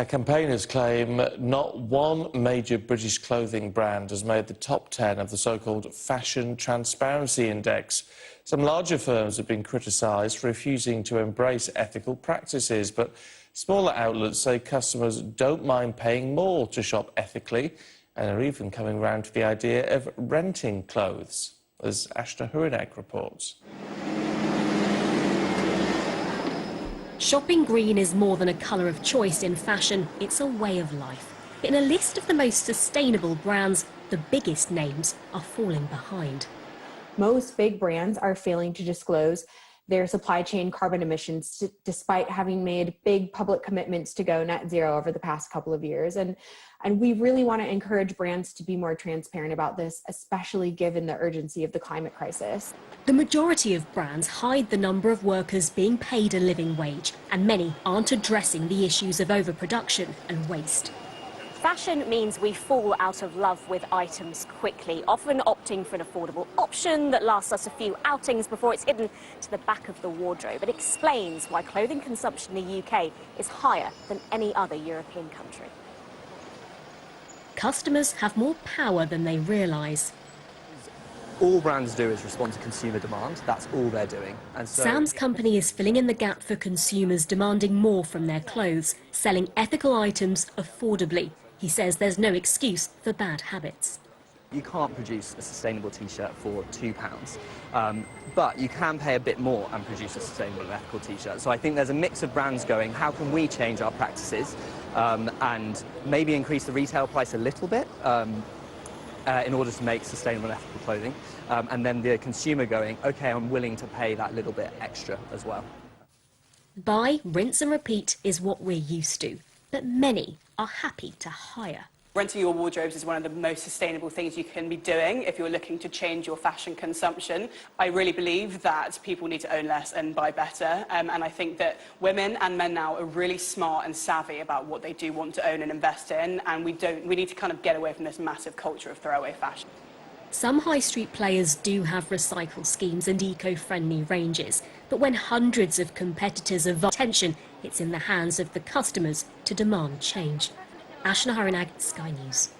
Campaigners claim not one major British clothing brand has made the top 10 of the so-called Fashion Transparency Index. Some larger firms have been criticised for refusing to embrace ethical practices, but smaller outlets say customers don't mind paying more to shop ethically and are even coming round to the idea of renting clothes, as Ashna Hurinek reports. Shopping green is more than a colour of choice in fashion, it's a way of life. In a list of the most sustainable brands, the biggest names are falling behind. Most big brands are failing to disclose their supply chain carbon emissions despite having made big public commitments to go net zero over the past couple of years. And we really want to encourage brands to be more transparent about this, especially given the urgency of the climate crisis. The majority of brands hide the number of workers being paid a living wage, and many aren't addressing the issues of overproduction and waste. Fashion means we fall out of love with items quickly, often opting for an affordable option that lasts us a few outings before it's hidden to the back of the wardrobe. It explains why clothing consumption in the UK is higher than any other European country. Customers have more power than they realise. All brands do is respond to consumer demand. That's all they're doing. And so Sam's company is filling in the gap for consumers demanding more from their clothes, selling ethical items affordably. He says there's no excuse for bad habits. You can't produce a sustainable T-shirt for £2, but you can pay a bit more and produce a sustainable and ethical T-shirt. So I think there's a mix of brands going, how can we change our practices and maybe increase the retail price a little bit in order to make sustainable and ethical clothing, and then the consumer going, OK, I'm willing to pay that little bit extra as well. Buy, rinse and repeat is what we're used to, but many are happy to hire. Renting your wardrobes is one of the most sustainable things you can be doing if you're looking to change your fashion consumption. I really believe that people need to own less and buy better, and I think that women and men now are really smart and savvy about what they do want to own and invest in, and we need to kind of get away from this massive culture of throwaway fashion. Some high street players do have recycle schemes and eco-friendly ranges, but when hundreds of competitors are attention, it's in the hands of the customers to demand change. Ashna Hurinek, Sky News.